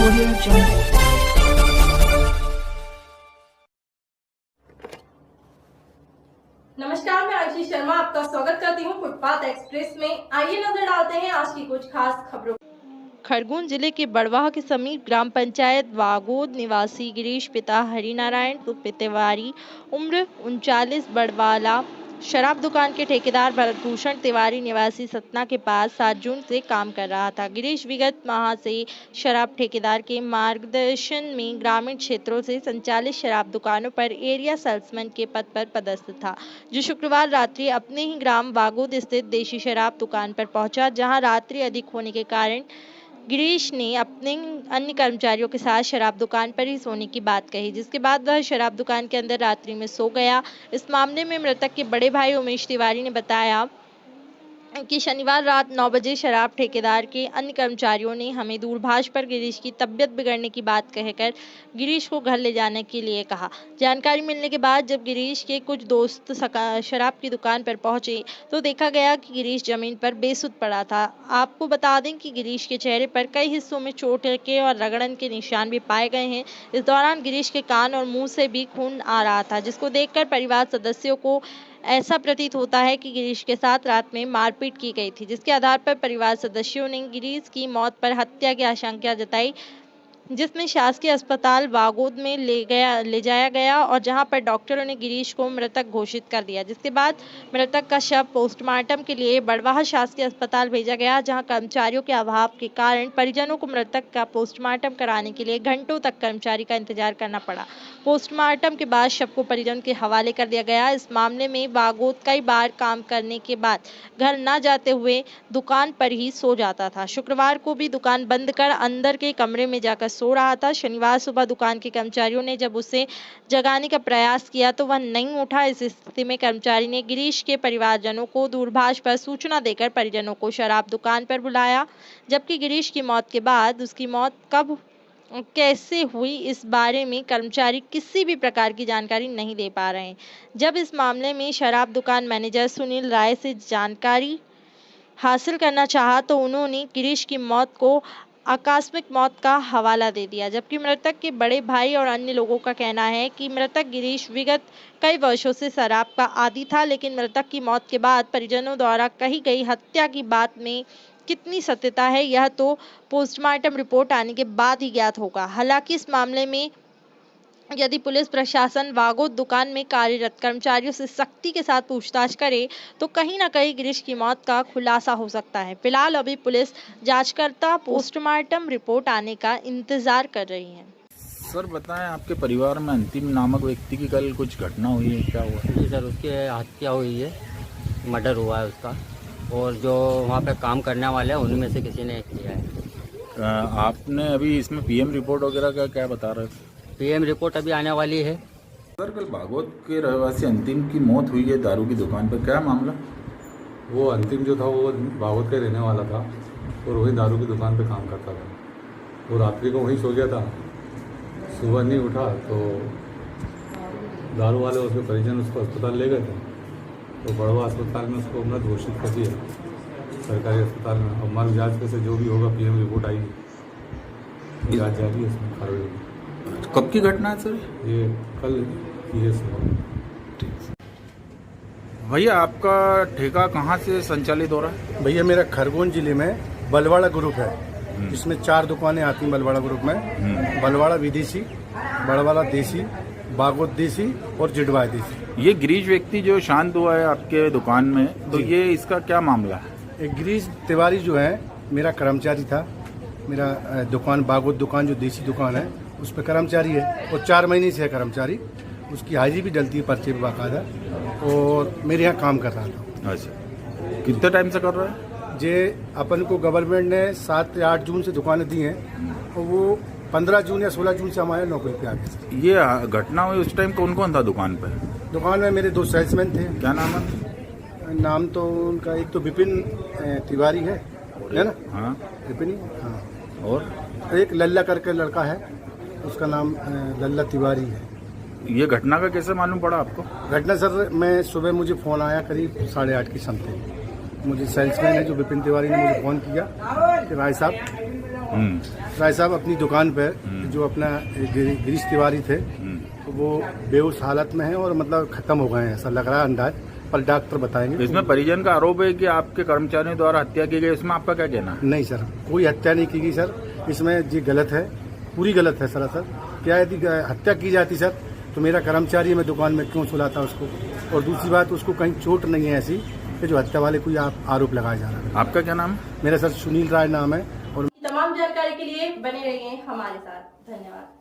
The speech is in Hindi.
Audio Jungle. नमस्कार, मैं आयुषी शर्मा आपका स्वागत करती हूं फुटपाथ एक्सप्रेस में। आइए नजर डालते हैं आज की कुछ खास खबरों। खरगोन जिले के बड़वाह के समीप ग्राम पंचायत वागोद निवासी गिरीश पिता हरिनारायण तिवारी उम्र 39 बड़वाला शराब दुकान के ठेकेदार भरतभूषण तिवारी निवासी सतना के पास 7 जून से काम कर रहा था। गिरीश विगत माह से शराब ठेकेदार के मार्गदर्शन में ग्रामीण क्षेत्रों से संचालित शराब दुकानों पर एरिया सेल्समैन के पद पर पदस्थ था, जो शुक्रवार रात्रि अपने ही ग्राम वागोद स्थित देशी शराब दुकान पर पहुंचा, जहां रात्रि अधिक होने के कारण गिरीश ने अपने अन्य कर्मचारियों के साथ शराब दुकान पर ही सोने की बात कही, जिसके बाद वह शराब दुकान के अंदर रात्रि में सो गया। इस मामले में मृतक के बड़े भाई उमेश तिवारी ने बताया कि शनिवार रात 9 बजे शराब ठेकेदार के अन्य कर्मचारियों ने हमें दूरभाष पर गिरीश की तबीयत बिगड़ने की बात कहकर गिरीश को घर ले जाने के लिए कहा। जानकारी मिलने के बाद जब गिरीश के कुछ दोस्त शराब की दुकान पर पहुंचे तो देखा गया कि गिरीश जमीन पर बेसुध पड़ा था। आपको बता दें कि गिरीश के चेहरे पर कई हिस्सों में चोट के और रगड़न के निशान भी पाए गए हैं। इस दौरान गिरीश के कान और मुंह से भी खून आ रहा था, जिसको देखकर परिवार सदस्यों को ऐसा प्रतीत होता है कि गिरीश के साथ रात में मारपीट की गई थी, जिसके आधार पर परिवार सदस्यों ने गिरीश की मौत पर हत्या की आशंका जताई, जिसमें शासकीय अस्पताल वागोद में ले जाया गया और जहां पर डॉक्टरों ने गिरीश को मृतक घोषित कर दिया, जिसके बाद मृतक का शव पोस्टमार्टम के लिए बड़वाह शासकीय अस्पताल भेजा गया, जहां कर्मचारियों के अभाव के कारण परिजनों को मृतक का पोस्टमार्टम कराने के लिए घंटों तक कर्मचारी का इंतजार करना पड़ा। पोस्टमार्टम के बाद शव को परिजन के हवाले कर दिया गया। इस मामले में वागोद कई बार काम करने के बाद घर न जाते हुए दुकान पर ही सो जाता था। शुक्रवार को भी दुकान बंद कर अंदर के कमरे में जाकर सो रहा था। शनिवार सुबह दुकान के कर्मचारियों ने जब उसे जगाने का प्रयास किया तो वह नहीं उठा। इस स्थिति में कर्मचारी ने गिरीश के परिवारजनों को दूरभाष पर सूचना देकर परिजनों को शराब दुकान पर बुलाया, जबकि गिरीश की मौत के बाद उसकी मौत कब कैसे हुई इस बारे में कर्मचारी किसी भी प्रकार की जानकारी नहीं दे पा रहे हैं। जब इस मामले में शराब दुकान मैनेजर सुनील राय से जानकारी हासिल करना चाहा तो उन्होंने गिरीश की मौत को आकस्मिक मौत का हवाला दे दिया, जबकि मृतक के बड़े भाई और अन्य लोगों का कहना है कि मृतक गिरीश विगत कई वर्षों से शराब का आदी था, लेकिन मृतक की मौत के बाद परिजनों द्वारा कही गई हत्या की बात में कितनी सत्यता है, यह तो पोस्टमार्टम रिपोर्ट आने के बाद ही ज्ञात होगा। हालांकि इस मामले में यदि पुलिस प्रशासन वागोद दुकान में कार्यरत कर्मचारियों से सख्ती के साथ पूछताछ करे तो कहीं न कहीं गिरीश की मौत का खुलासा हो सकता है। फिलहाल अभी पुलिस जांचकर्ता पोस्टमार्टम रिपोर्ट आने का इंतजार कर रही है। सर बताएं, आपके परिवार में अंतिम नामक व्यक्ति की कल कुछ घटना हुई है, क्या हुआ? जी सर, उसकी हत्या हुई है, मर्डर हुआ है उसका, और जो वहाँ पे काम करने वाले हैं उनमें से किसी ने किया है। आपने अभी इसमें पीएम रिपोर्ट वगैरह का क्या बता रहे थे? पीएम रिपोर्ट अभी आने वाली है। सर कल भागवत के रहवासी अंतिम की मौत हुई है दारू की दुकान पर, क्या मामला? वो अंतिम जो था वो भागवत का रहने वाला था और वही दारू की दुकान पे काम करता था। वो रात्रि को वहीं सो गया था, सुबह नहीं उठा तो दारू वाले उसके परिजन उसको अस्पताल ले गए थे, तो बड़वा अस्पताल में उसको मृत घोषित कर दिया, सरकारी अस्पताल में। अब मर्ग जाँच से जो भी होगा पीएम रिपोर्ट आएगी, जाँच जारी है इसमें कार्रवाई। कब की घटना है सर? ये कल की है सुबह। भैया आपका ठेका कहाँ से संचालित हो रहा है? भैया मेरा खरगोन जिले में बलवाड़ा ग्रुप है, इसमें 4 दुकानें आती हैं बलवाड़ा ग्रुप में। बलवाड़ा विदेशी, बलवाड़ा देसी, वागोद देसी और जिडवा देसी। ये गिरीश व्यक्ति जो शांत हुआ है आपके दुकान में, तो ये इसका क्या मामला है? एक गिरीश तिवारी जो है मेरा कर्मचारी था, मेरा दुकान वागोद दुकान जो देसी दुकान है उस पर कर्मचारी है और 4 महीने से है कर्मचारी। उसकी हाजिरी भी डलती है पर्चे पर बाकायदा, और मेरे यहाँ काम कर रहा था। अच्छा, कितने टाइम से कर रहा है? जे अपन को गवर्नमेंट ने 7 या 8 जून से दुकानें दी हैं और वो 15 जून या 16 जून से हमारे नौकरी पे आ गए। ये घटना हुई उस टाइम कौन कौन था दुकान पे? दुकान में मेरे 2 सेल्समैन थे। क्या नाम है? नाम तो उनका एक तो विपिन तिवारी है ना? हाँ, विपिन। हाँ, और एक लल्ला करके लड़का है, उसका नाम लल्ला तिवारी है। ये घटना का कैसे मालूम पड़ा आपको? घटना सर, मैं सुबह मुझे फ़ोन आया करीब 8:30 की समथिंग। मुझे सेल्समैन है जो विपिन तिवारी ने मुझे फ़ोन किया कि भाई साहब राय साहब अपनी दुकान पर जो अपना गिरीश तिवारी थे वो बेहोश हालत में है और मतलब खत्म हो गए हैं, ऐसा लग रहा है अंदाज, पर डॉक्टर बताएंगे। इसमें परिजन का आरोप है कि आपके कर्मचारियों द्वारा हत्या की गई, इसमें आपका क्या कहना है? नहीं सर, कोई हत्या नहीं की गई सर, इसमें जी गलत है, पूरी गलत है सर। क्या यदि हत्या की जाती सर तो मेरा कर्मचारी मैं दुकान में क्यों सुलाता उसको, और दूसरी बात उसको कहीं चोट नहीं है ऐसी कि जो हत्या वाले कोई आरोप लगाया जा रहा है। आपका क्या नाम? मेरा सर सुनील राय नाम है। और तमाम जानकारी के लिए बने रहिए हमारे साथ। धन्यवाद।